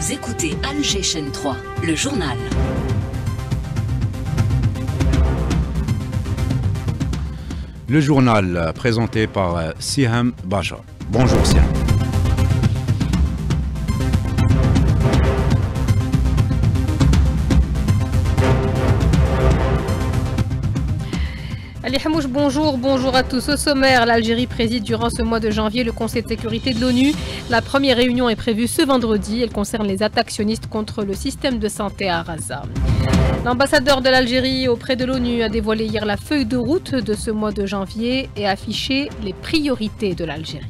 Vous écoutez Alger Chaîne 3, le journal. Le journal présenté par Siham Baja. Bonjour Siham. Ali Hamouche, bonjour à tous. Au sommaire, l'Algérie préside durant ce mois de janvier le Conseil de sécurité de l'ONU. La première réunion est prévue ce vendredi. Elle concerne les attaques sionistes contre le système de santé à Gaza. L'ambassadeur de l'Algérie auprès de l'ONU a dévoilé hier la feuille de route de ce mois de janvier et affiché les priorités de l'Algérie.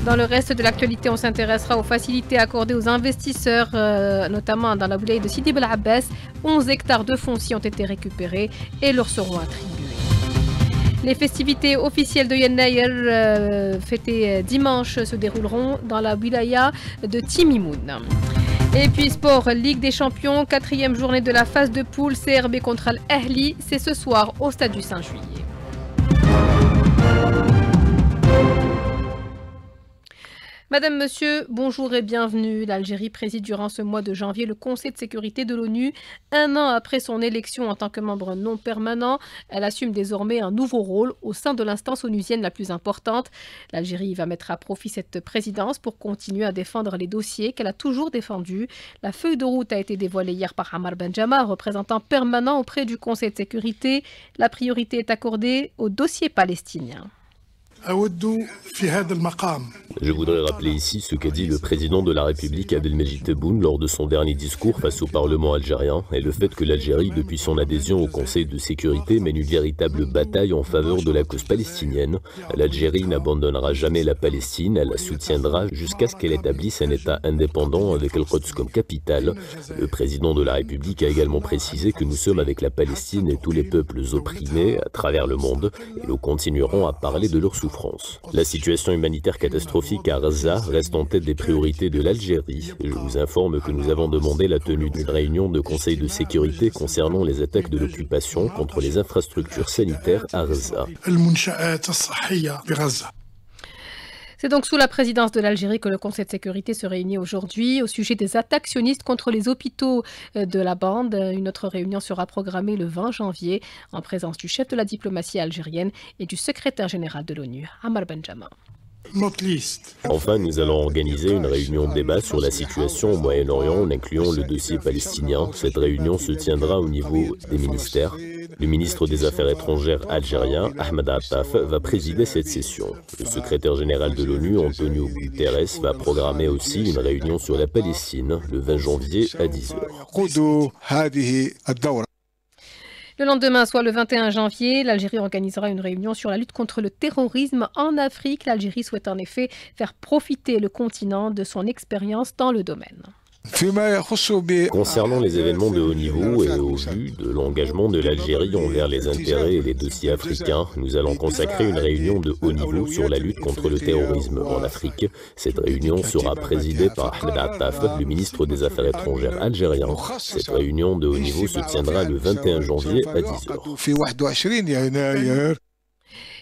Dans le reste de l'actualité, on s'intéressera aux facilités accordées aux investisseurs, notamment dans la wilaya de Sidi Bel Abbas. 11 hectares de foncier ont été récupérés et leur seront attribués. Les festivités officielles de Yennayer, fêtées dimanche, se dérouleront dans la wilaya de Timimoun. Et puis sport, Ligue des Champions, 4e journée de la phase de poule, CRB contre Al-Ahli, c'est ce soir au stade du 5 juillet. Madame, Monsieur, bonjour et bienvenue. L'Algérie préside durant ce mois de janvier le Conseil de sécurité de l'ONU. Un an après son élection en tant que membre non permanent, elle assume désormais un nouveau rôle au sein de l'instance onusienne la plus importante. L'Algérie va mettre à profit cette présidence pour continuer à défendre les dossiers qu'elle a toujours défendus. La feuille de route a été dévoilée hier par Amar Benjama, représentant permanent auprès du Conseil de sécurité. La priorité est accordée aux dossiers palestiniens. Je voudrais rappeler ici ce qu'a dit le président de la République Abdelmejid Tebboune lors de son dernier discours face au Parlement algérien et le fait que l'Algérie, depuis son adhésion au Conseil de sécurité, mène une véritable bataille en faveur de la cause palestinienne. L'Algérie n'abandonnera jamais la Palestine, elle la soutiendra jusqu'à ce qu'elle établisse un État indépendant avec El Quds comme capitale. Le président de la République a également précisé que nous sommes avec la Palestine et tous les peuples opprimés à travers le monde et nous continuerons à parler de leur souffrance. La situation humanitaire catastrophique à Gaza reste en tête des priorités de l'Algérie. Je vous informe que nous avons demandé la tenue d'une réunion de Conseil de sécurité concernant les attaques de l'occupation contre les infrastructures sanitaires à Gaza. C'est donc sous la présidence de l'Algérie que le Conseil de sécurité se réunit aujourd'hui au sujet des attaques sionistes contre les hôpitaux de la bande. Une autre réunion sera programmée le 20 janvier en présence du chef de la diplomatie algérienne et du secrétaire général de l'ONU, Amar Benjama. Enfin, nous allons organiser une réunion de débat sur la situation au Moyen-Orient en incluant le dossier palestinien. Cette réunion se tiendra au niveau des ministères. Le ministre des Affaires étrangères algérien, Ahmed Attaf, va présider cette session. Le secrétaire général de l'ONU, Antonio Guterres, va programmer aussi une réunion sur la Palestine le 20 janvier à 10h. Le lendemain, soit le 21 janvier, l'Algérie organisera une réunion sur la lutte contre le terrorisme en Afrique. L'Algérie souhaite en effet faire profiter le continent de son expérience dans le domaine. Concernant les événements de haut niveau et au vu de l'engagement de l'Algérie envers les intérêts et les dossiers africains, nous allons consacrer une réunion de haut niveau sur la lutte contre le terrorisme en Afrique. Cette réunion sera présidée par Ahmed Attaf, le ministre des Affaires étrangères algérien. Cette réunion de haut niveau se tiendra le 21 janvier à 10h.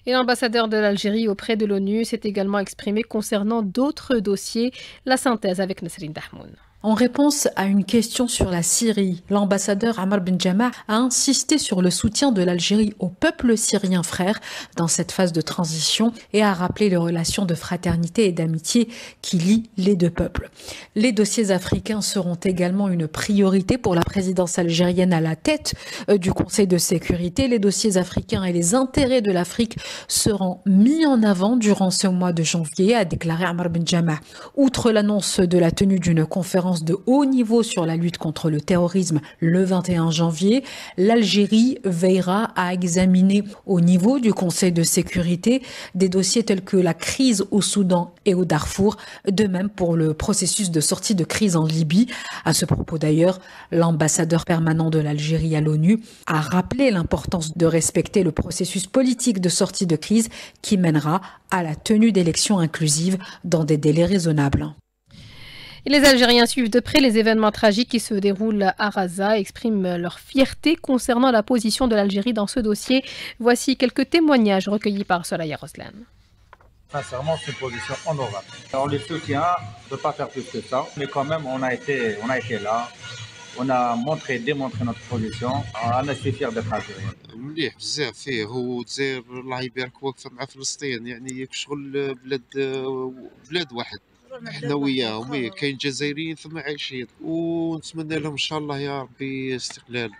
Et l'ambassadeur de l'Algérie auprès de l'ONU s'est également exprimé concernant d'autres dossiers. La synthèse avec Nasrine Dahmoun. En réponse à une question sur la Syrie, l'ambassadeur Amar Benjama a insisté sur le soutien de l'Algérie au peuple syrien frère dans cette phase de transition et a rappelé les relations de fraternité et d'amitié qui lient les deux peuples. Les dossiers africains seront également une priorité pour la présidence algérienne à la tête du Conseil de sécurité. Les dossiers africains et les intérêts de l'Afrique seront mis en avant durant ce mois de janvier, a déclaré Amar Benjama. Outre l'annonce de la tenue d'une conférence de haut niveau sur la lutte contre le terrorisme le 21 janvier, l'Algérie veillera à examiner au niveau du Conseil de sécurité des dossiers tels que la crise au Soudan et au Darfour, de même pour le processus de sortie de crise en Libye. À ce propos d'ailleurs, l'ambassadeur permanent de l'Algérie à l'ONU a rappelé l'importance de respecter le processus politique de sortie de crise qui mènera à la tenue d'élections inclusives dans des délais raisonnables. Et les Algériens suivent de près les événements tragiques qui se déroulent à Gaza et expriment leur fierté concernant la position de l'Algérie dans ce dossier. Voici quelques témoignages recueillis par Soraya Roslan. Sincèrement, c'est une position honorable. On les soutient, on ne peut pas faire plus que ça, mais quand même, on a été là. On a démontré notre position. On est fiers d'être algériens. مليح بزاف فيه هو الجزائر الله يبارك واقفه مع فلسطين يعني شغل بلاد واحد احنا وياهم كاين جزائريين ثم عايشين ونتمنى لهم ان شاء الله يا ربي استقلال.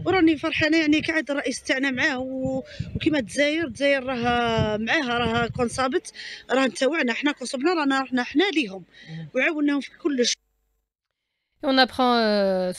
وراني فرحانه يعني كعاد الرئيس تاعنا معاه وكيما الجزائر راها معاه راها كونصابت راه نتاوعنا حنا كونصبنا رانا رحنا حنا ليهم وعاوناهم في كلش. On apprend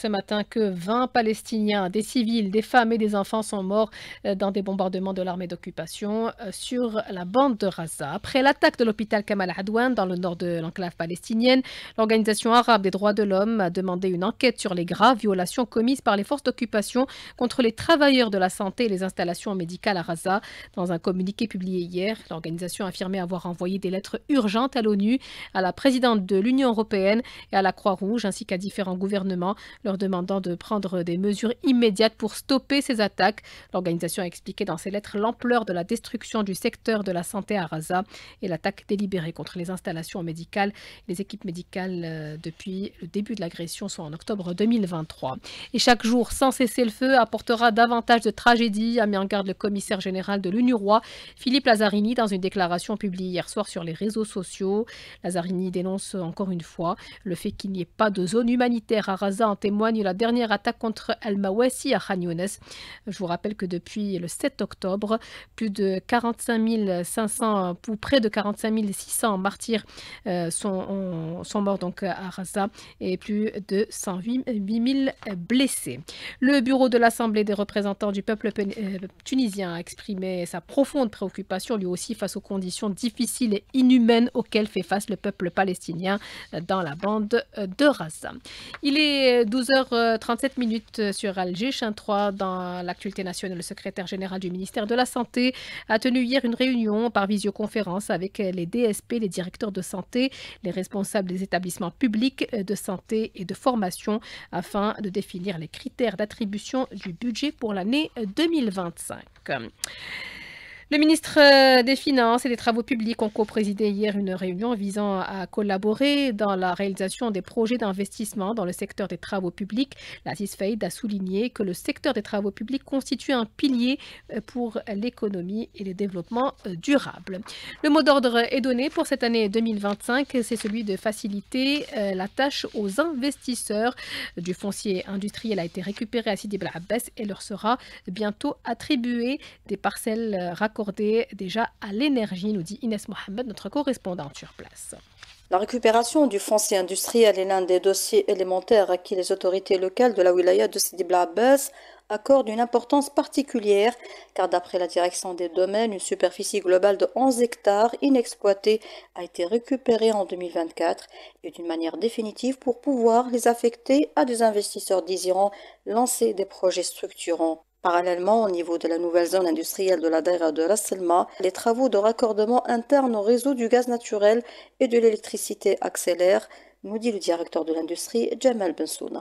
ce matin que 20 Palestiniens, des civils, des femmes et des enfants sont morts dans des bombardements de l'armée d'occupation sur la bande de Gaza. Après l'attaque de l'hôpital Kamal Adwan dans le nord de l'enclave palestinienne, l'Organisation arabe des droits de l'homme a demandé une enquête sur les graves violations commises par les forces d'occupation contre les travailleurs de la santé et les installations médicales à Gaza. Dans un communiqué publié hier, l'organisation a affirmé avoir envoyé des lettres urgentes à l'ONU, à la présidente de l'Union européenne et à la Croix-Rouge ainsi qu'à différents gouvernements, leur demandant de prendre des mesures immédiates pour stopper ces attaques. L'organisation a expliqué dans ses lettres l'ampleur de la destruction du secteur de la santé à Gaza et l'attaque délibérée contre les installations médicales. Les équipes médicales depuis le début de l'agression sont en octobre 2023. Et chaque jour sans cessez-le-feu apportera davantage de tragédies, a mis en garde le commissaire général de l'UNRWA, Philippe Lazzarini, dans une déclaration publiée hier soir sur les réseaux sociaux. Lazzarini dénonce encore une fois le fait qu'il n'y ait pas de zone humanitaire à Gaza. En témoigne la dernière attaque contre Al-Mawasi à Khan Younes. Je vous rappelle que depuis le 7 octobre, plus de 45 500 ou près de 45 600 martyrs sont morts donc à Gaza et plus de 108 000 blessés. Le bureau de l'Assemblée des représentants du peuple tunisien a exprimé sa profonde préoccupation lui aussi face aux conditions difficiles et inhumaines auxquelles fait face le peuple palestinien dans la bande de Gaza. Il est 12h37 sur Alger, chaîne 3 dans l'actualité nationale. Le secrétaire général du ministère de la Santé a tenu hier une réunion par visioconférence avec les DSP, les directeurs de santé, les responsables des établissements publics de santé et de formation afin de définir les critères d'attribution du budget pour l'année 2025. Le ministre des Finances et des Travaux publics ont co-présidé hier une réunion visant à collaborer dans la réalisation des projets d'investissement dans le secteur des travaux publics. La CISFAID a souligné que le secteur des travaux publics constitue un pilier pour l'économie et le développement durable. Le mot d'ordre est donné pour cette année 2025, c'est celui de faciliter la tâche aux investisseurs. Du foncier industriel a été récupéré à Sidi Bel Abbès et leur sera bientôt attribué des parcelles raccordées déjà à l'énergie, nous dit Inès Mohamed, notre correspondante sur place. La récupération du foncier industriel est l'un des dossiers élémentaires à qui les autorités locales de la wilaya de Sidi Bel Abbès accordent une importance particulière, car d'après la direction des domaines, une superficie globale de 11 hectares inexploitée a été récupérée en 2024 et d'une manière définitive pour pouvoir les affecter à des investisseurs désirant lancer des projets structurants. Parallèlement, au niveau de la nouvelle zone industrielle de la daïra de Ras Selma, les travaux de raccordement interne au réseau du gaz naturel et de l'électricité accélèrent, nous dit le directeur de l'industrie, Jamal Bensouna.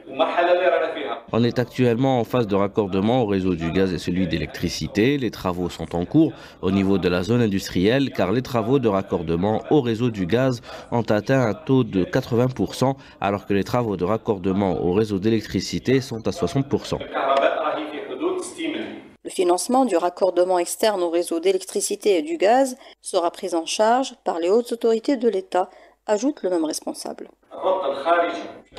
On est actuellement en phase de raccordement au réseau du gaz et celui d'électricité. Les travaux sont en cours au niveau de la zone industrielle car les travaux de raccordement au réseau du gaz ont atteint un taux de 80% alors que les travaux de raccordement au réseau d'électricité sont à 60%. Le financement du raccordement externe au réseau d'électricité et du gaz sera pris en charge par les hautes autorités de l'État, ajoute le même responsable.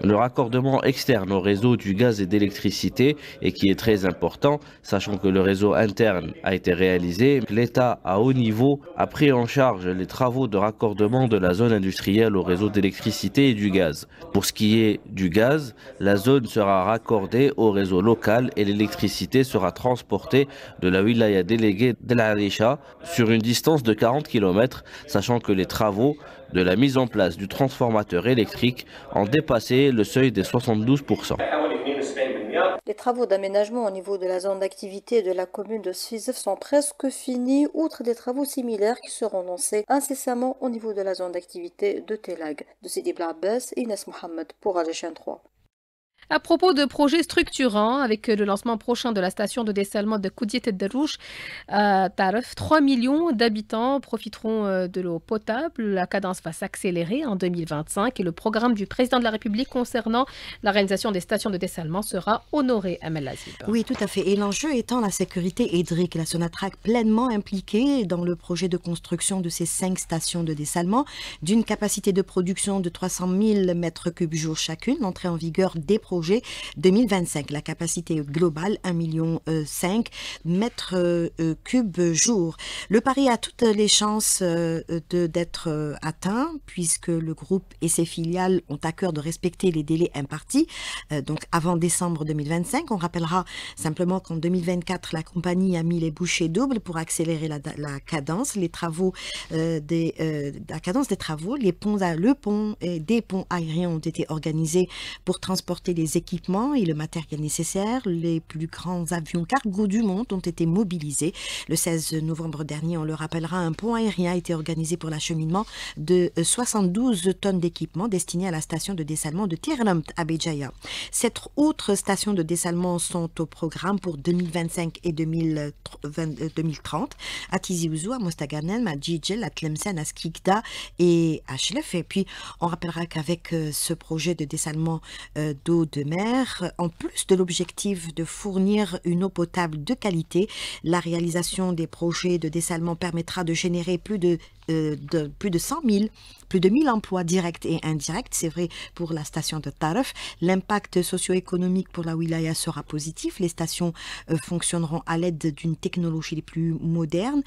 Le raccordement externe au réseau du gaz et d'électricité et qui est très important, sachant que le réseau interne a été réalisé, l'État à haut niveau a pris en charge les travaux de raccordement de la zone industrielle au réseau d'électricité et du gaz. Pour ce qui est du gaz, la zone sera raccordée au réseau local et l'électricité sera transportée de la wilaya déléguée d'El Arisha sur une distance de 40 km, sachant que les travaux de la mise en place du transformateur électrique ont dépassé le seuil des 72%. Les travaux d'aménagement au niveau de la zone d'activité de la commune de Sizef sont presque finis, outre des travaux similaires qui seront lancés incessamment au niveau de la zone d'activité de Telag. De Sidi Bel Abbès, Inès Mohamed pour Alger 3. À propos de projets structurants, avec le lancement prochain de la station de dessalement de Koudiet Darouche à Taref, 3 millions d'habitants profiteront de l'eau potable. La cadence va s'accélérer en 2025 et le programme du président de la République concernant la réalisation des stations de dessalement sera honoré, Amel Lazib. Oui, tout à fait. Et l'enjeu étant la sécurité hydrique. La Sonatrach pleinement impliquée dans le projet de construction de ces 5 stations de dessalement d'une capacité de production de 300 000 mètres cubes jour chacune, entrée en vigueur des projets 2025. La capacité globale, 1,5 million mètres cubes jour. Le pari a toutes les chances d'être atteint puisque le groupe et ses filiales ont à cœur de respecter les délais impartis, donc avant décembre 2025. On rappellera simplement qu'en 2024, la compagnie a mis les bouchées doubles pour accélérer la cadence, la cadence des travaux. Des ponts aériens ont été organisés pour transporter les équipements et le matériel nécessaire. Les plus grands avions cargo du monde ont été mobilisés. Le 16 novembre dernier, on le rappellera, un pont aérien a été organisé pour l'acheminement de 72 tonnes d'équipements destinés à la station de dessalement de Tirnamt à Béjaïa. 7 autres stations de dessalement sont au programme pour 2025 et 2030 à Tizi Ouzou, à Mostaganem, à Djidjel, à Tlemcen, à Skikda et à Chlef. Et puis, on rappellera qu'avec ce projet de dessalement d'eau de mer, en plus de l'objectif de fournir une eau potable de qualité, la réalisation des projets de dessalement permettra de générer plus de 1000 emplois directs et indirects. C'est vrai pour la station de Taref. L'impact socio-économique pour la wilaya sera positif. Les stations fonctionneront à l'aide d'une technologie les plus moderne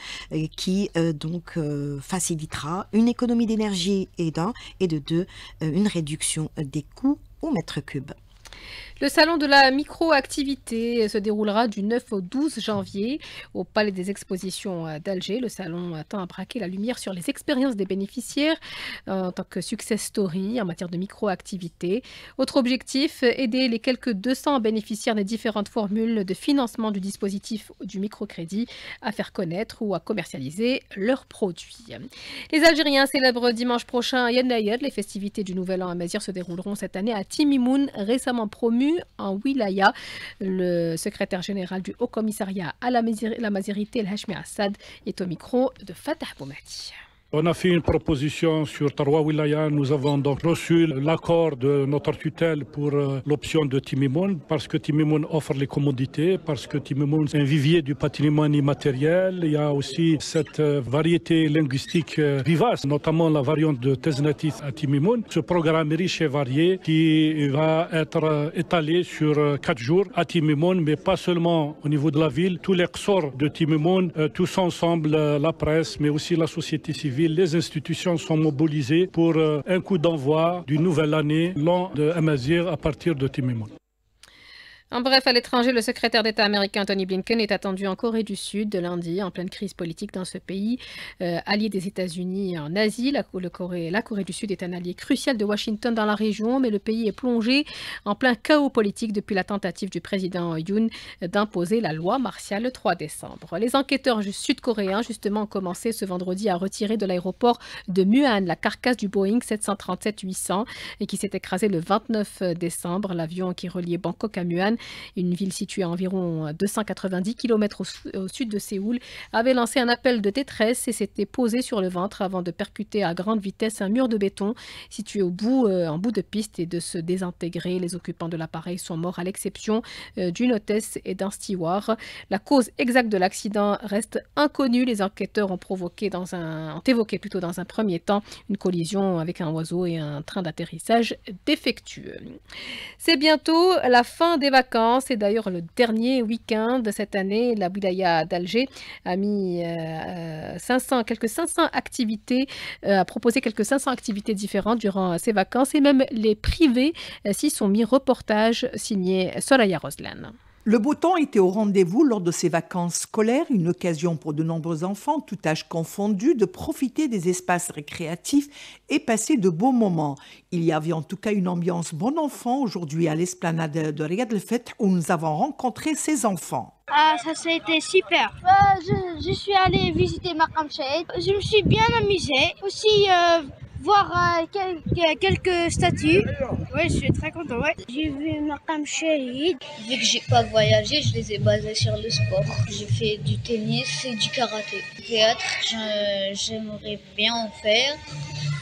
qui donc facilitera une économie d'énergie et de deux, une réduction des coûts au mètre cube. Le salon de la microactivité se déroulera du 9 au 12 janvier au Palais des Expositions d'Alger. Le salon tend à braquer la lumière sur les expériences des bénéficiaires en tant que success story en matière de microactivité. Autre objectif, aider les quelques 200 bénéficiaires des différentes formules de financement du dispositif du microcrédit à faire connaître ou à commercialiser leurs produits. Les Algériens célèbrent dimanche prochain à Yenayed. Les festivités du Nouvel An à Mazir se dérouleront cette année à Timimoun, récemment promu en wilaya. Le secrétaire général du Haut Commissariat à la Mazirité, El Hachmi Assad, est au micro de Fatah Boumati. On a fait une proposition sur 3 wilayas. Nous avons donc reçu l'accord de notre tutelle pour l'option de Timimoun, parce que Timimoun offre les commodités, parce que Timimoun est un vivier du patrimoine immatériel. Il y a aussi cette variété linguistique vivace, notamment la variante de Teznatis à Timimoun. Ce programme riche et varié qui va être étalé sur 4 jours à Timimoun, mais pas seulement au niveau de la ville. Tous les ressorts de Timimoun, tous ensemble, la presse, mais aussi la société civile, les institutions sont mobilisées pour un coup d'envoi d'une nouvelle année l'an de Amazir à partir de Timimoun. En bref, à l'étranger, le secrétaire d'État américain Tony Blinken est attendu en Corée du Sud lundi, en pleine crise politique dans ce pays, allié des États-Unis en Asie. La Corée du Sud est un allié crucial de Washington dans la région, mais le pays est plongé en plein chaos politique depuis la tentative du président Yoon d'imposer la loi martiale le 3 décembre. Les enquêteurs sud-coréens, justement, ont commencé ce vendredi à retirer de l'aéroport de Muan la carcasse du Boeing 737-800 et qui s'est écrasé le 29 décembre. L'avion qui reliait Bangkok à Muan, une ville située à environ 290 km au sud de Séoul, avait lancé un appel de détresse et s'était posé sur le ventre avant de percuter à grande vitesse un mur de béton situé en bout de piste et de se désintégrer. Les occupants de l'appareil sont morts à l'exception d'une hôtesse et d'un steward. La cause exacte de l'accident reste inconnue. Les enquêteurs ont évoqué dans un premier temps une collision avec un oiseau et un train d'atterrissage défectueux. C'est bientôt la fin des vacances. Et d'ailleurs, le dernier week-end de cette année, la wilaya d'Alger a mis quelques 500 activités, a proposé quelques 500 activités différentes durant ces vacances. Et même les privés s'y sont mis. Reportage signé Soraya Roslan. Le beau temps était au rendez-vous lors de ces vacances scolaires, une occasion pour de nombreux enfants, tout âge confondu, de profiter des espaces récréatifs et passer de beaux moments. Il y avait en tout cas une ambiance bon enfant aujourd'hui à l'esplanade de Riyad El Feth où nous avons rencontré ces enfants. Ah, ça a été super. Je suis allée visiter Maqam Chaïd. Je me suis bien amusée. Aussi, voir quelques statues. Ouais, je suis très content. Ouais. J'ai vu Maqam Shahid. Vu que j'ai pas voyagé, je les ai basés sur le sport. J'ai fait du tennis et du karaté. Théâtre, j'aimerais bien en faire,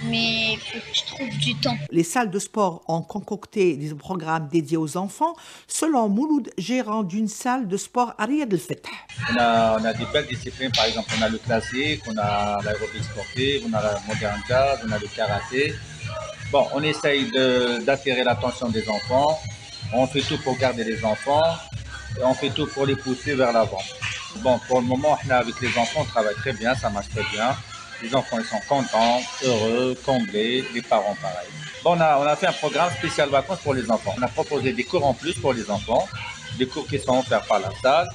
mais il faut que je trouve du temps. Les salles de sport ont concocté des programmes dédiés aux enfants, selon Mouloud, gérant d'une salle de sport à Riyad el-Fath. On a des belles disciplines, par exemple, on a le classique, on a l'aérobie sportive, on a la modern jazz, on a le karaté. Bon, on essaye d'attirer l'attention des enfants, on fait tout pour garder les enfants, et on fait tout pour les pousser vers l'avant. Bon, pour le moment, avec les enfants, on travaille très bien, ça marche très bien. Les enfants, ils sont contents, heureux, comblés, les parents pareil. Bon, on a fait un programme spécial vacances pour les enfants. On a proposé des cours en plus pour les enfants, des cours qui sont offerts par la salle.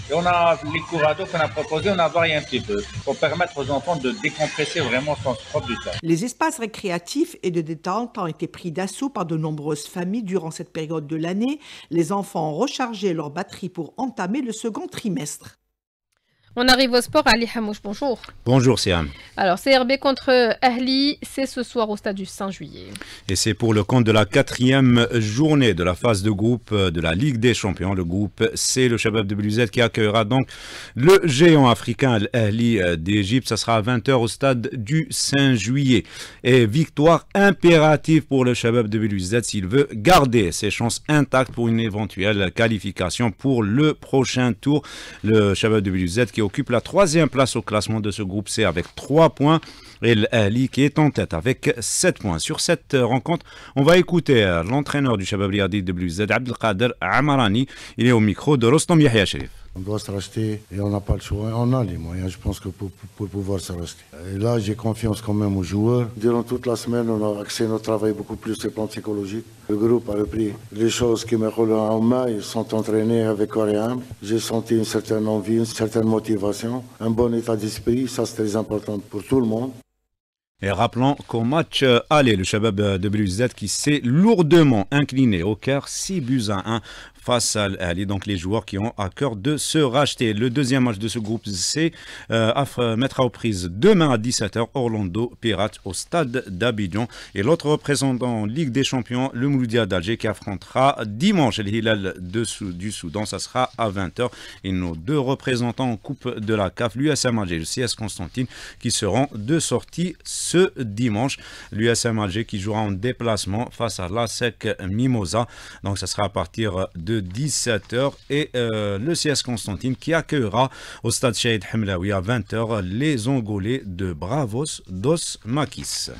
Et on a les cours ados qu'on a proposés, on a varié un petit peu pour permettre aux enfants de décompresser vraiment au sens propre du terme. Les espaces récréatifs et de détente ont été pris d'assaut par de nombreuses familles durant cette période de l'année. Les enfants ont rechargé leur batterie pour entamer le second trimestre. On arrive au sport. Ali Hamouche, bonjour. Bonjour Siam. Alors, CRB contre Ahli, c'est ce soir au stade du 5 juillet. Et c'est pour le compte de la 4e journée de la phase de groupe de la Ligue des Champions. Le groupe C, le Shabab de Belouizdad, qui accueillera donc le géant africain Ahli d'Égypte. Ça sera à 20h au stade du 5 juillet. Et victoire impérative pour le Shabab de Belouizdad s'il veut garder ses chances intactes pour une éventuelle qualification pour le prochain tour. Le Shabab de Belouizdad qui occupe la 3e place au classement de ce groupe C avec 3 points et l'Ahli qui est en tête avec 7 points. Sur cette rencontre, on va écouter l'entraîneur du Shabab Riyadi de Belouizdad, Abdelkader Amarani. Il est au micro de Rostom Yahya Sherif. On doit se racheter et on n'a pas le choix. On a les moyens, je pense, que pour pouvoir se racheter. Et là, j'ai confiance quand même aux joueurs. Durant toute la semaine, on a axé notre travail beaucoup plus sur le plan psychologique. Le groupe a repris les choses qui me roulent en main. Ils sont entraînés avec corps et âme. J'ai senti une certaine envie, une certaine motivation, un bon état d'esprit. Ça, c'est très important pour tout le monde. Et rappelons qu'au match aller, le Shabab de Belouizdad qui s'est lourdement incliné au Caire 6-1 face à l'Ahli, donc les joueurs qui ont à cœur de se racheter. Le deuxième match de ce groupe C mettra aux prises demain à 17h Orlando Pirates au stade d'Abidjan. Et l'autre représentant en Ligue des Champions, le Mouloudia d'Alger, qui affrontera dimanche le Hilal du Soudan. Ça sera à 20h. Et nos deux représentants en Coupe de la CAF, l'USM Alger et le CS Constantine, qui seront de sortie ce dimanche. L'USM Alger qui jouera en déplacement face à l'ASEC Mimosa. Donc ça sera à partir de 17h et le CS Constantine qui accueillera au stade Cheikh Hamlaoui à 20h les Angolais de Bravos dos Maquis.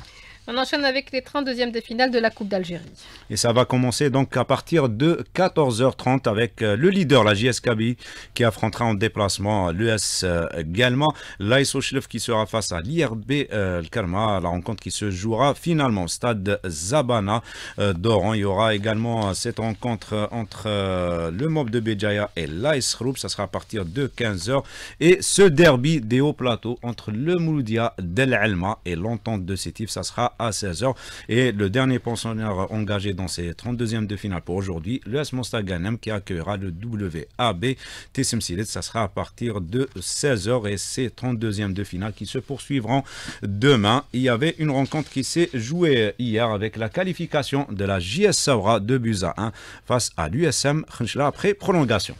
On enchaîne avec les 32e de finale de la Coupe d'Algérie. Et ça va commencer donc à partir de 14h30 avec le leader, la JS Kabylie, qui affrontera en déplacement l'US Galma. L'AS Ochlef qui sera face à l'IRB Karma, la rencontre qui se jouera finalement au stade Zabana d'Oran. Il y aura également cette rencontre entre le Mob de Béjaïa et l'AS Roub. Ça sera à partir de 15h. Et ce derby des hauts plateaux entre le Mouloudia d'El Alma et l'Entente de Sétif, ça sera à 16h. Et le dernier pensionnaire engagé dans ces 32e de finale pour aujourd'hui, le AS Mostar Ghanem qui accueillera le WAB Tessim Silet. Ça sera à partir de 16h et ces 32e de finale qui se poursuivront demain. Il y avait une rencontre qui s'est jouée hier avec la qualification de la JS Saoura de Buza 1 face à l'USM Khenchela après prolongation.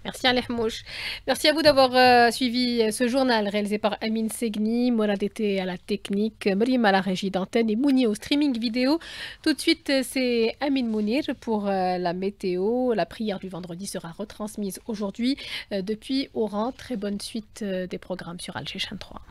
Merci Ali Hamouche. Merci à vous d'avoir suivi ce journal réalisé par Amine Segni, Morad était à la technique, Marim à la régie d'antenne et Mouni au streaming vidéo. Tout de suite, c'est Amine Mounir pour la météo. La prière du vendredi sera retransmise aujourd'hui depuis Oran. Très bonne suite des programmes sur Al Jeshan 3.